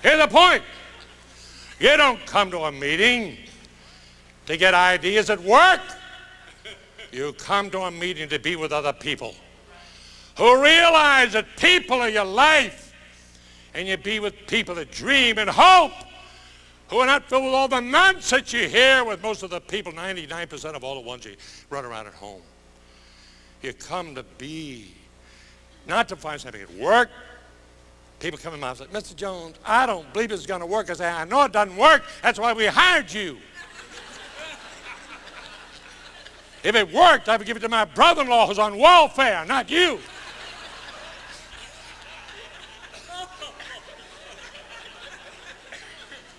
Here's the point. You don't come to a meeting to get ideas at work. You come to a meeting to be with other people who realize that people are your life, and you be with people that dream and hope, who are not filled with all the nonsense you hear with most of the people, 99% of all the ones you run around at home. You come to be, not to find something at work. People come in my house and say, Mr. Jones, I don't believe it's going to work. I say, I know it doesn't work. That's why we hired you. If it worked, I would give it to my brother-in-law who's on welfare, not you.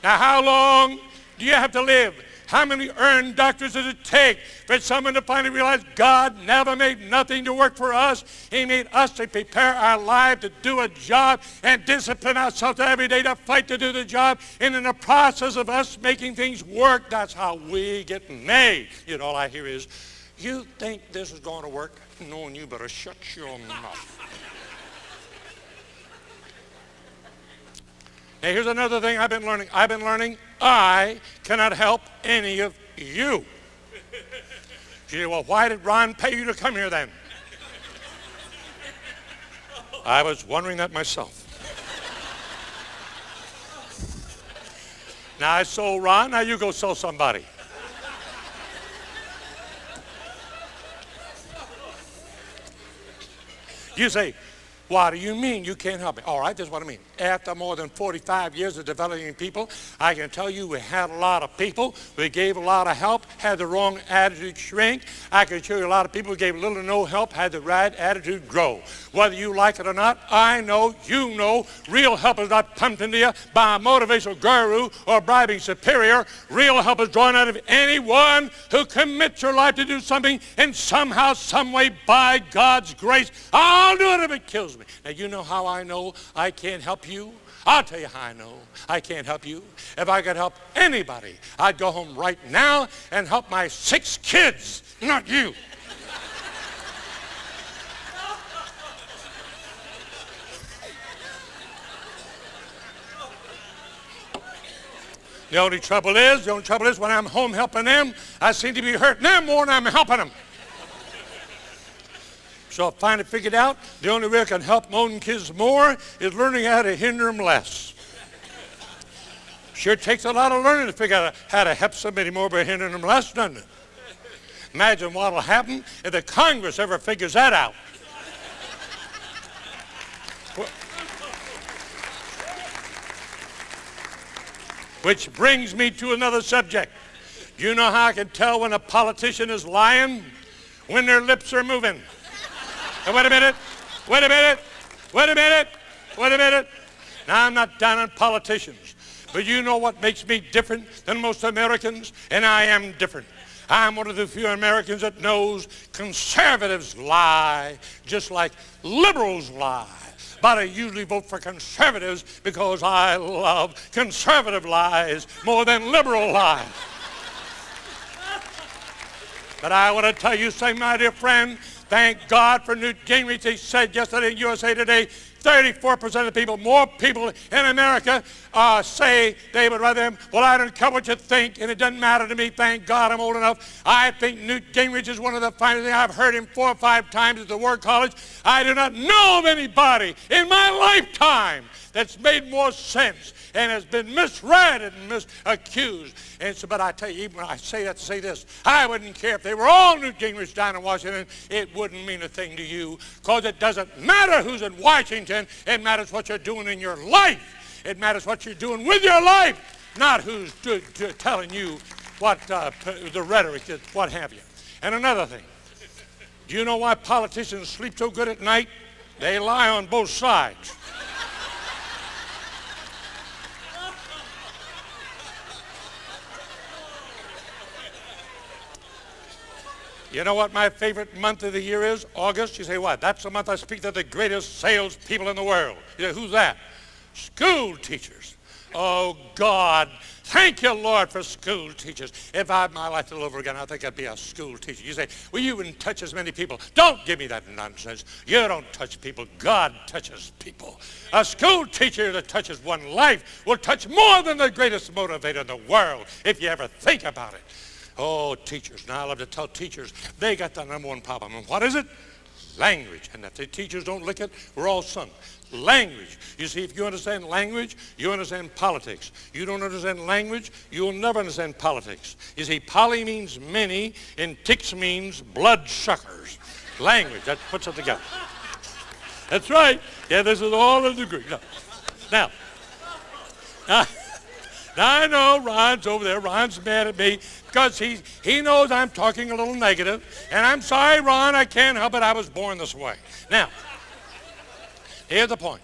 Now, how long do you have to live? How many earned doctors does it take for someone to finally realize God never made nothing to work for us? He made us to prepare our life to do a job and discipline ourselves every day to fight to do the job. And in the process of us making things work, that's how we get made. You know, all I hear is, you think this is going to work? No, and you better shut your mouth. Now, here's another thing I've been learning. I cannot help any of you. You say, well, why did Ron pay you to come here then? I was wondering that myself. Now I sold Ron, now you go sell somebody. You say, what do you mean you can't help me? All right, this is what I mean. After more than 45 years of developing people, I can tell you we had a lot of people. We gave a lot of help, had the wrong attitude shrink. I can show you a lot of people who gave little to no help, had the right attitude grow. Whether you like it or not, I know, you know, real help is not pumped into you by a motivational guru or a bribing superior. Real help is drawn out of anyone who commits your life to do something, and somehow, some way, by God's grace, I'll do it if it kills me. Now, you know how I know I can't help you? I'll tell you how I know I can't help you. If I could help anybody, I'd go home right now and help my 6 kids, not you. The only trouble is when I'm home helping them, I seem to be hurting them more than I'm helping them. So I finally figured out the only way I can help my own kids more is learning how to hinder them less. Sure takes a lot of learning to figure out how to help somebody more by hindering them less, doesn't it? Imagine what will happen if the Congress ever figures that out. Which brings me to another subject. Do you know how I can tell when a politician is lying? When their lips are moving. Now, wait a minute. Now, I'm not down on politicians, but you know what makes me different than most Americans? And I am different. I'm one of the few Americans that knows conservatives lie just like liberals lie. But I usually vote for conservatives because I love conservative lies more than liberal lies. But I want to tell you something, my dear friend. Thank God for Newt Gingrich. He said yesterday in USA Today, 34% of the people, more people in America say they would rather him. Well, I don't care what you think, and it doesn't matter to me. Thank God I'm old enough. I think Newt Gingrich is one of the finest things. I've heard him 4 or 5 times at the Word College. I do not know of anybody in my lifetime that's made more sense and has been misread and misaccused. And so, but I tell you, even when I say that to say this, I wouldn't care if they were all Newt Gingrich down in Washington. It wouldn't mean a thing to you, because it doesn't matter who's in Washington. It matters what you're doing in your life. It matters what you're doing with your life, not who's telling you what the rhetoric is, what have you. And another thing, do you know why politicians sleep so good at night? They lie on both sides. You know what my favorite month of the year is? August. You say, what? That's the month I speak to the greatest salespeople in the world. You say, who's that? School teachers. Oh, God. Thank you, Lord, for school teachers. If I had my life all over again, I think I'd be a school teacher. You say, well, you wouldn't touch as many people. Don't give me that nonsense. You don't touch people. God touches people. A school teacher that touches one life will touch more than the greatest motivator in the world, if you ever think about it. Oh, teachers. Now, I love to tell teachers, they got the number one problem. And what is it? Language. And if the teachers don't lick it, we're all sunk. Language. You see, if you understand language, you understand politics. You don't understand language, you'll never understand politics. You see, poly means many, and ticks means blood suckers. Language, that puts it together. That's right. Yeah, this is all in the Greek. Now, I know Ron's over there. Ron's mad at me because he knows I'm talking a little negative. And I'm sorry, Ron, I can't help it. I was born this way. Now, here's the point.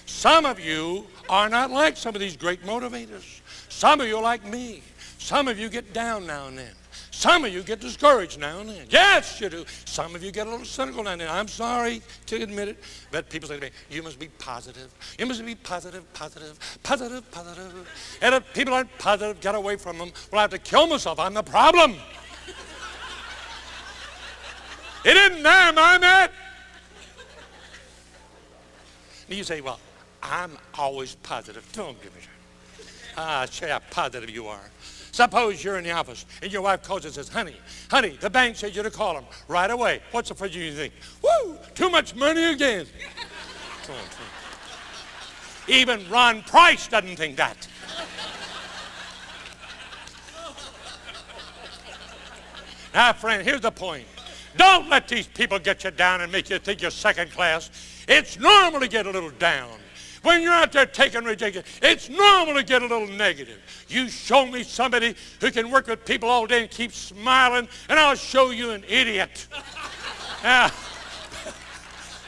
Some of you are not like some of these great motivators. Some of you are like me. Some of you get down now and then. Some of you get discouraged now and then. Yes, you do. Some of you get a little cynical now and then. I'm sorry to admit it, but people say to me, you must be positive. You must be positive, positive, positive, positive. And if people aren't positive, get away from them. Well, I have to kill myself. I'm the problem. It isn't them, I'm it. And you say, well, I'm always positive. Don't give me that. Say how positive you are. Suppose you're in the office and your wife calls and says, honey, the bank said you to call them right away. What's the first thing you think? Woo, too much money again. Even Ron Price doesn't think that. Now, friend, here's the point. Don't let these people get you down and make you think you're second class. It's normal to get a little down. When you're out there taking rejection, it's normal to get a little negative. You show me somebody who can work with people all day and keep smiling, and I'll show you an idiot.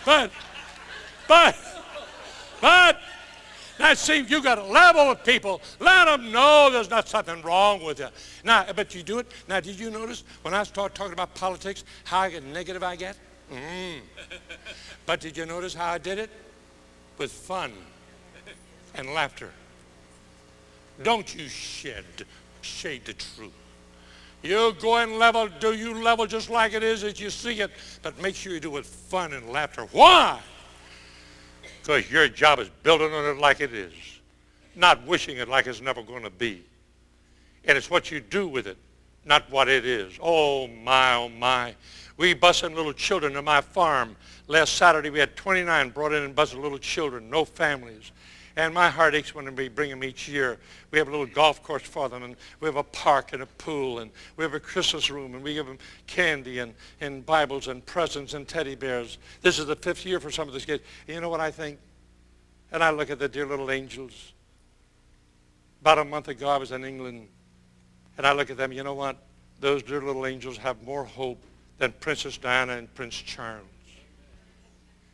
But, now see, you got to level with people. Let them know there's not something wrong with you. Now, but you do it. Now, did you notice when I start talking about politics, how negative I get? But did you notice how I did it? With fun and laughter. Don't you shade the truth. You go and level, do you level just like it is as you see it, but make sure you do it with fun and laughter. Why? Because your job is building on it like it is, not wishing it like it's never going to be. And it's what you do with it, not what it is. Oh my, oh my. We busing little children to my farm. Last Saturday we had 29 brought in and busted little children, no families. And my heart aches when we bring them each year. We have a little golf course for them, and we have a park and a pool, and we have a Christmas room, and we give them candy and Bibles and presents and teddy bears. This is the 5th year for some of these kids. And you know what I think? And I look at the dear little angels. About a month ago I was in England, and I look at them. You know what? Those dear little angels have more hope than Princess Diana and Prince Charles.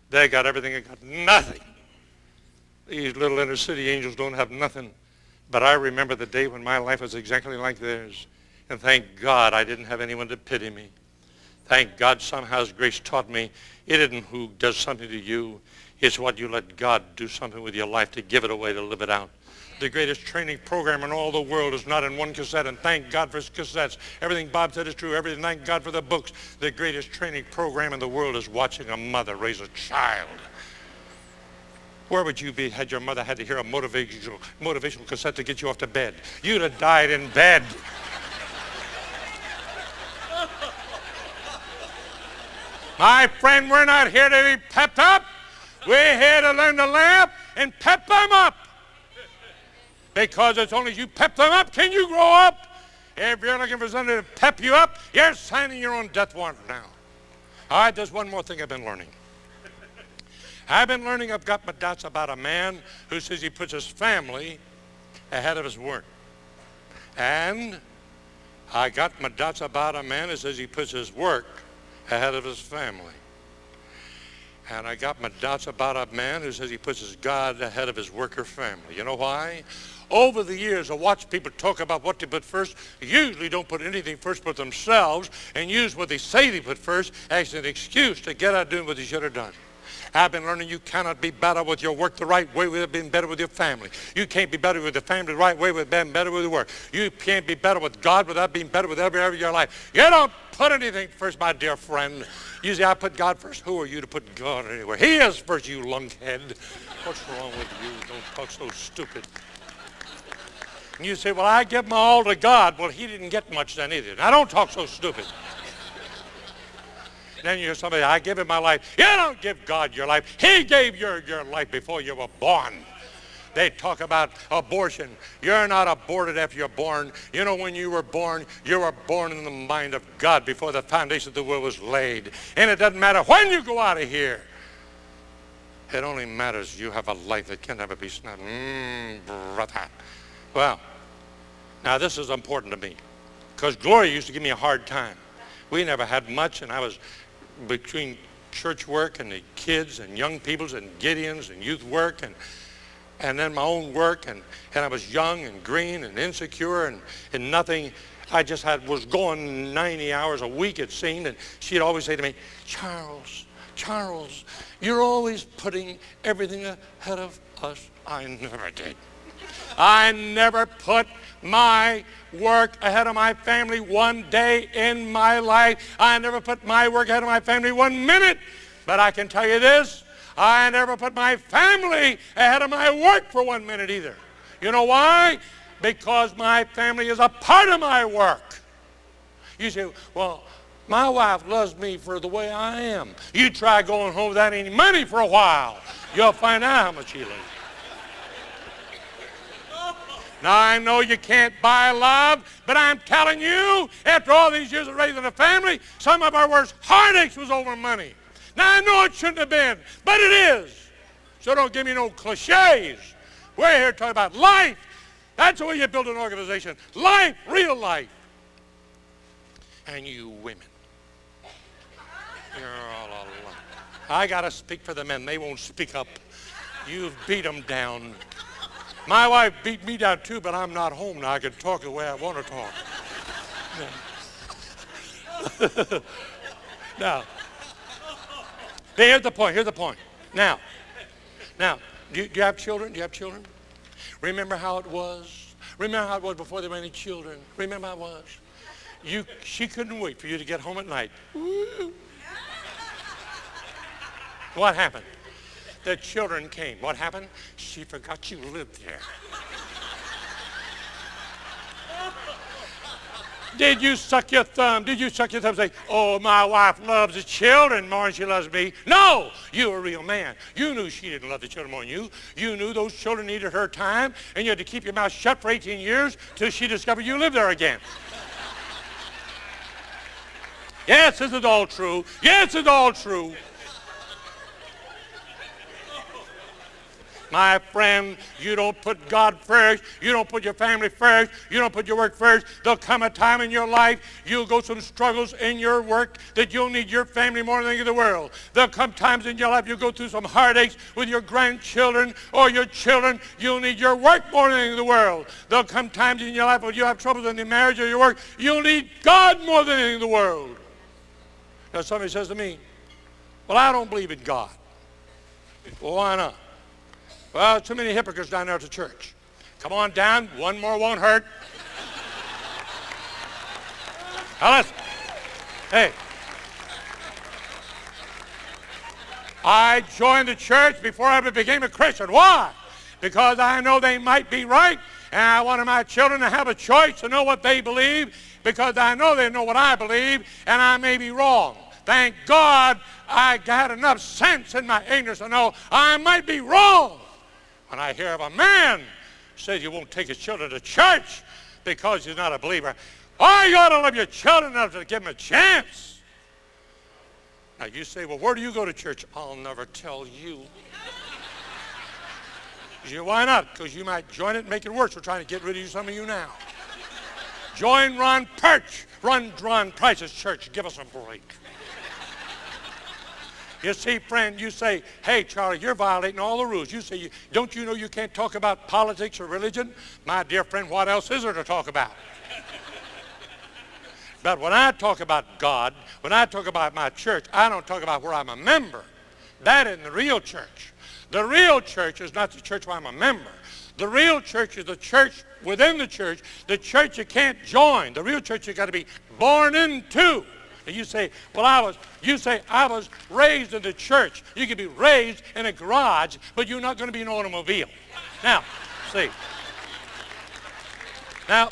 They got everything and got nothing. These little inner city angels don't have nothing. But I remember the day when my life was exactly like theirs. And thank God I didn't have anyone to pity me. Thank God somehow His grace taught me it isn't who does something to you. It's what you let God do something with your life to give it away, to live it out. The greatest training program in all the world is not in one cassette, and thank God for His cassettes. Everything Bob said is true. Everything, thank God for the books. The greatest training program in the world is watching a mother raise a child. Where would you be had your mother had to hear a motivational cassette to get you off to bed? You'd have died in bed. My friend, we're not here to be pepped up. We're here to learn to laugh and pep them up. Because it's only as you pep them up can you grow up. If you're looking for somebody to pep you up, you're signing your own death warrant now. All right, there's one more thing I've been learning. I've got my doubts about a man who says he puts his family ahead of his work. And I got my doubts about a man who says he puts his work ahead of his family. And I got my doubts about a man who says he puts his God ahead of his worker family. You know why? Over the years, I watch people talk about what they put first. They usually don't put anything first but themselves, and use what they say they put first as an excuse to get out doing what they should have done. I've been learning you cannot be better with your work the right way without being better with your family. You can't be better with the family the right way without being better with the work. You can't be better with God without being better with every area of your life. You don't put anything first, my dear friend. You say, I put God first. Who are you to put God anywhere? He is first, you lunkhead. What's wrong with you? Don't talk so stupid. And you say, well, I give my all to God. Well, he didn't get much then either. Now, don't talk so stupid. Then you hear somebody, I give him my life. You don't give God your life. He gave your life before you were born. They talk about abortion. You're not aborted after you're born. You know, when you were born in the mind of God before the foundation of the world was laid. And it doesn't matter when you go out of here. It only matters you have a life that can't ever be snapped. Brother. Well, now this is important to me because Gloria used to give me a hard time. We never had much, and I was between church work and the kids and young people's and Gideon's and youth work and then my own work, and I was young and green and insecure and nothing. I just was going 90 hours a week, it seemed, and she'd always say to me, Charles, you're always putting everything ahead of us. I never did. I never put my work ahead of my family one day in my life. I never put my work ahead of my family 1 minute. But I can tell you this, I never put my family ahead of my work for 1 minute either. You know why? Because my family is a part of my work. You say, well, my wife loves me for the way I am. You try going home without any money for a while. You'll find out how much she loves you. Now, I know you can't buy love, but I'm telling you, after all these years of raising a family, some of our worst heartaches was over money. Now, I know it shouldn't have been, but it is. So don't give me no cliches. We're here talking about life. That's the way you build an organization. Life, real life. And you women, you're all alone. I got to speak for the men. They won't speak up. You've beat them down. My wife beat me down too, but I'm not home now. I can talk the way I want to talk. Now, here's the point. Now, do you have children? Do you have children? Remember how it was? Remember how it was before there were any children? Remember how it was? She couldn't wait for you to get home at night. What happened? The children came. What happened? She forgot you lived there. Did you suck your thumb? Did you suck your thumb and say, oh, my wife loves the children more than she loves me? No, you're a real man. You knew she didn't love the children more than you. You knew those children needed her time, and you had to keep your mouth shut for 18 years till she discovered you lived there again. Yes, this is all true. Yes, it's all true. My friend, you don't put God first. You don't put your family first. You don't put your work first. There'll come a time in your life you'll go through some struggles in your work that you'll need your family more than anything in the world. There'll come times in your life you'll go through some heartaches with your grandchildren or your children. You'll need your work more than anything in the world. There'll come times in your life when you have troubles in the marriage or your work. You'll need God more than anything in the world. Now somebody says to me, well, I don't believe in God. Well, why not? Well, too many hypocrites down there at the church. Come on down. One more won't hurt. Now listen. Hey. I joined the church before I became a Christian. Why? Because I know they might be right, and I wanted my children to have a choice to know what they believe, because I know they know what I believe, and I may be wrong. Thank God I got enough sense in my ignorance to know I might be wrong. When I hear of a man says you won't take his children to church because he's not a believer, oh, you ought to love your children enough to give them a chance. Now you say, well, where do you go to church? I'll never tell you. You say, why not? Because you might join it and make it worse. We're trying to get rid of some of you now. Join Ron Price's church. Give us a break. You see, friend, you say, hey, Charlie, you're violating all the rules. You say, don't you know you can't talk about politics or religion? My dear friend, what else is there to talk about? But when I talk about God, when I talk about my church, I don't talk about where I'm a member. That isn't the real church. The real church is not the church where I'm a member. The real church is the church within the church you can't join. The real church you got to be born into. And you say, well, I was raised in the church. You can be raised in a garage, but you're not going to be in an automobile. Now, see. Now,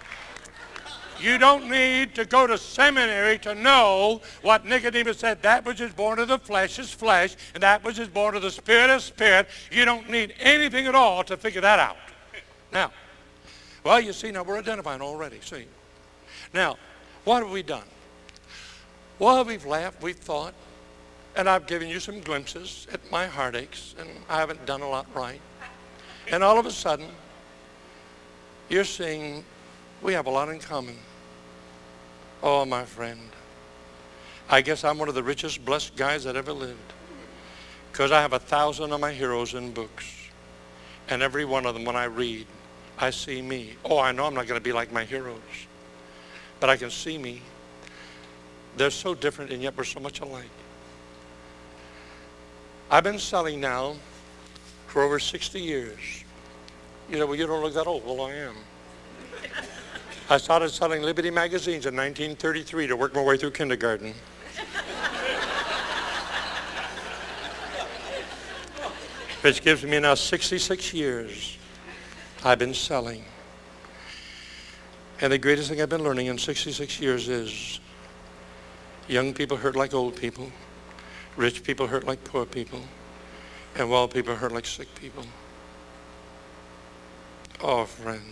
you don't need to go to seminary to know what Nicodemus said. That which is born of the flesh is flesh, and that which is born of the spirit is spirit. You don't need anything at all to figure that out. Now, well, you see, now we're identifying already, see. Now, what have we done? Well, we've laughed, we've thought, and I've given you some glimpses at my heartaches, and I haven't done a lot right. And all of a sudden, you're seeing we have a lot in common. Oh, my friend, I guess I'm one of the richest, blessed guys that ever lived, because I have 1,000 of my heroes in books, and every one of them, when I read, I see me. Oh, I know I'm not going to be like my heroes, but I can see me. They're so different, and yet we're so much alike. I've been selling now for over 60 years. You know, well, you don't look that old. Well, I am. I started selling Liberty magazines in 1933 to work my way through kindergarten. Which gives me now 66 years I've been selling. And the greatest thing I've been learning in 66 years is young people hurt like old people, rich people hurt like poor people, and well people hurt like sick people. Oh, friends.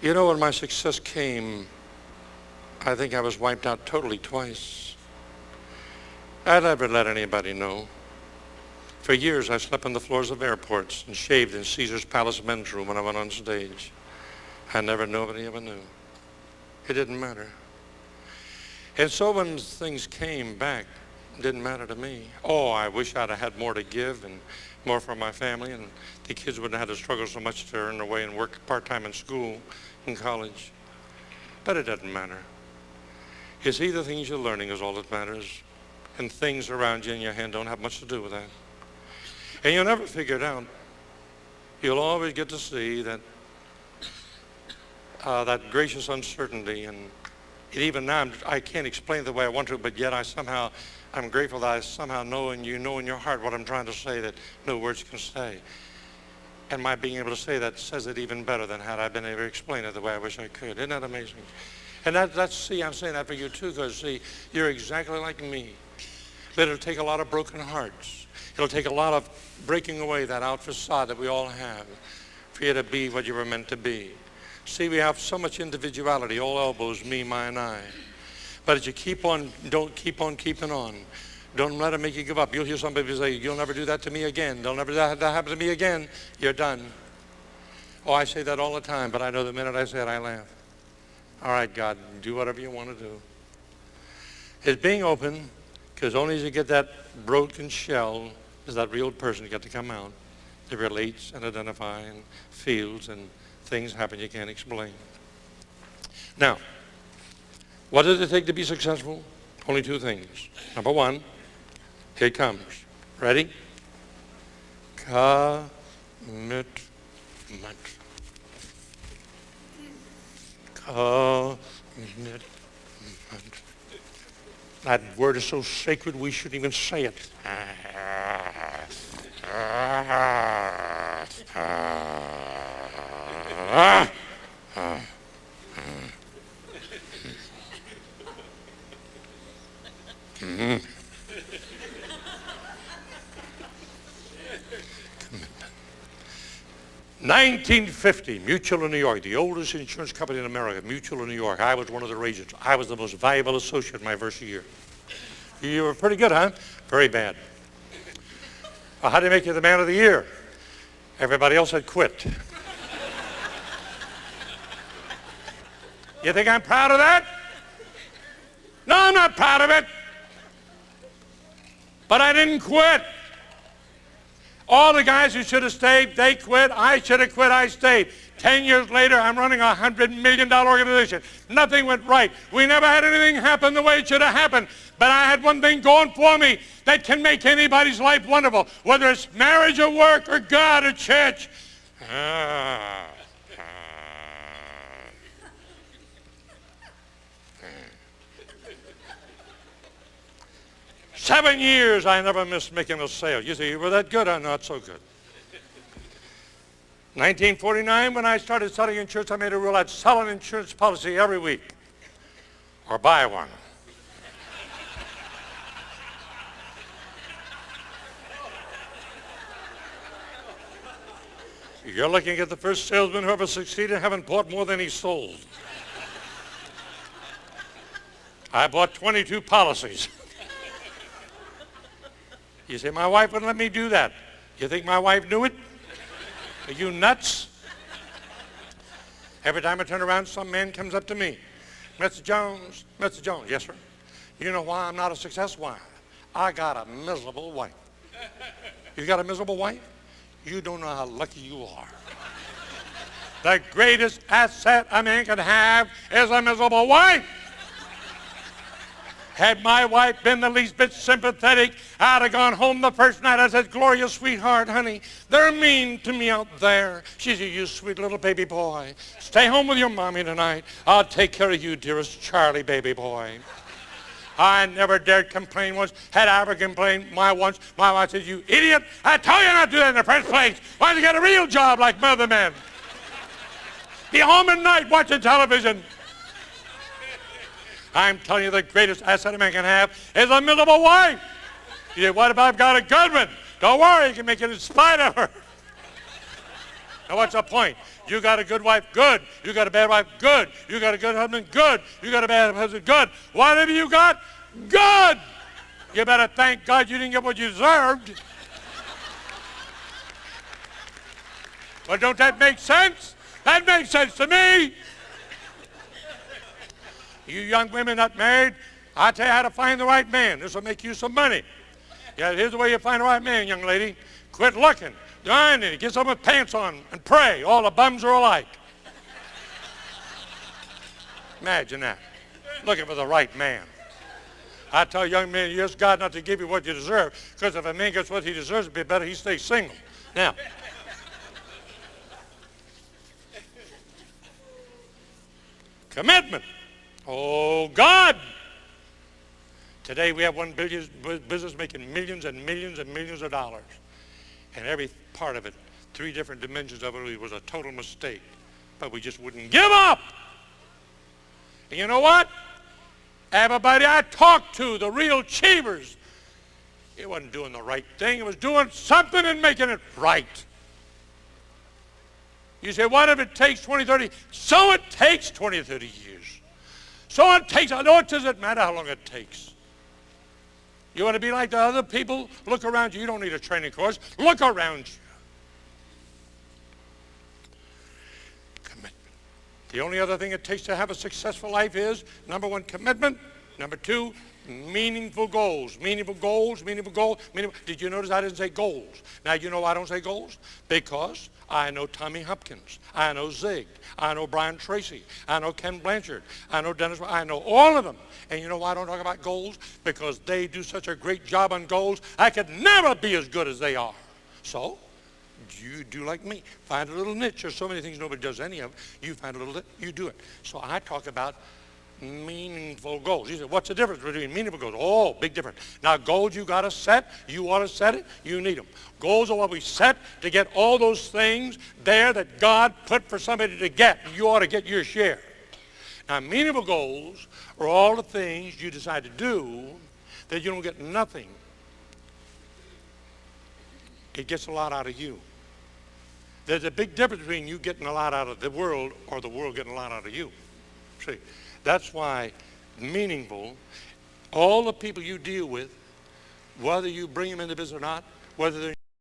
You know, when my success came, I think I was wiped out totally twice. I never let anybody know. For years, I slept on the floors of airports and shaved in Caesar's Palace men's room when I went on stage. Nobody ever knew. It didn't matter. And so when things came back, it didn't matter to me. Oh, I wish I'd have had more to give and more for my family, and the kids wouldn't have had to struggle so much to earn their way and work part-time in school, in college. But it doesn't matter. You see, the things you're learning is all that matters, and things around you in your hand don't have much to do with that. And you'll never figure it out. You'll always get to see that that gracious uncertainty, and even now I can't explain it the way I want to, but yet I'm grateful that I somehow know, and you know in your heart what I'm trying to say that no words can say. And my being able to say that says it even better than had I been able to explain it the way I wish I could. Isn't that amazing? And see, I'm saying that for you too, because see, you're exactly like me. But it'll take a lot of broken hearts. It'll take a lot of breaking away that out facade that we all have for you to be what you were meant to be. See, we have so much individuality, all elbows, me, my, and I. But as you keep on, don't keep on keeping on. Don't let it make you give up. You'll hear somebody say, you'll never do that to me again. They'll never that happen to me again. You're done. Oh, I say that all the time, but I know the minute I say it, I laugh. All right, God, do whatever you want to do. It's being open, because only as you get that broken shell is that real person got to come out. It relates and identify and feels, and things happen you can't explain. Now, what does it take to be successful? Only two things. Number one, here it comes. Ready? Commitment. Commitment. That word is so sacred we shouldn't even say it. Mm-hmm. 1950, Mutual of New York, the oldest insurance company in America, Mutual of New York. I was one of their agents. I was the most valuable associate my first year. You were pretty good, huh? Very bad. Well, how did they make you the man of the year? Everybody else had quit. You think I'm proud of that? No, I'm not proud of it. But I didn't quit. All the guys who should have stayed, they quit. I should have quit, I stayed. 10 years later, I'm running a $100 million organization. Nothing went right. We never had anything happen the way it should have happened. But I had one thing going for me that can make anybody's life wonderful, whether it's marriage or work or God or church. 7 years, I never missed making a sale. You say, you were that good? I'm not so good. 1949, when I started selling insurance, I made a rule I'd sell an insurance policy every week or buy one. You're looking at the first salesman who ever succeeded and haven't bought more than he sold. I bought 22 policies. You say, my wife wouldn't let me do that. You think my wife knew it? Are you nuts? Every time I turn around, some man comes up to me. Mr. Jones, Mr. Jones. Yes, sir. You know why I'm not a success? Why? I got a miserable wife. You got a miserable wife? You don't know how lucky you are. The greatest asset a man can have is a miserable wife. Had my wife been the least bit sympathetic, I'd have gone home the first night. I said, Gloria, sweetheart, honey, they're mean to me out there. She said, you sweet little baby boy. Stay home with your mommy tonight. I'll take care of you, dearest Charlie, baby boy. I never dared complain once. Had I ever complained my wife said, you idiot, I told you not to do that in the first place. Why don't you get a real job like other men? Be home at night watching television. I'm telling you, the greatest asset a man can have is a miserable wife. You say, what if I've got a good one? Don't worry, you can make it in spite of her. Now what's the point? You got a good wife, good. You got a bad wife, good. You got a good husband, good. You got a bad husband, good. Whatever you got, good. You better thank God you didn't get what you deserved. Well, don't that make sense? That makes sense to me. You young women not married, I'll tell you how to find the right man. This will make you some money. Yeah, here's the way you find the right man, young lady. Quit looking. Find it. Get some with pants on and pray. All the bums are alike. Imagine that. Looking for the right man. I tell young men, you ask God not to give you what you deserve, because if a man gets what he deserves, it'd be better he stays single. Now, commitment. Oh, God. Today we have one business making millions and millions and millions of dollars. And every part of it, 3 different dimensions of it, was a total mistake. But we just wouldn't give up. And you know what? Everybody I talked to, the real achievers, it wasn't doing the right thing. It was doing something and making it right. You say, what if it takes 20, 30? So it takes 20 or 30 years. So it takes, I know it doesn't matter how long it takes. You want to be like the other people? Look around you. You don't need a training course. Look around you. Commitment. The only other thing it takes to have a successful life is, number 1, commitment. Number 2, meaningful goals. Meaningful goals, meaningful goals. Did you notice I didn't say goals? Now, you know why I don't say goals? Because I know Tommy Hopkins. I know Zig. I know Brian Tracy. I know Ken Blanchard. I know Dennis. I know all of them. And you know why I don't talk about goals? Because they do such a great job on goals. I could never be as good as they are. So, you do like me. Find a little niche. There's so many things nobody does any of. You find a little, you do it. So I talk about meaningful goals. You say, what's the difference between meaningful goals? Oh, big difference. Now, goals you got to set. You want to set it. You need them. Goals are what we set to get all those things there that God put for somebody to get. You ought to get your share. Now, meaningful goals are all the things you decide to do that you don't get nothing. It gets a lot out of you. There's a big difference between you getting a lot out of the world or the world getting a lot out of you. See, that's why meaningful, all the people you deal with, whether you bring them into business or not, whether they're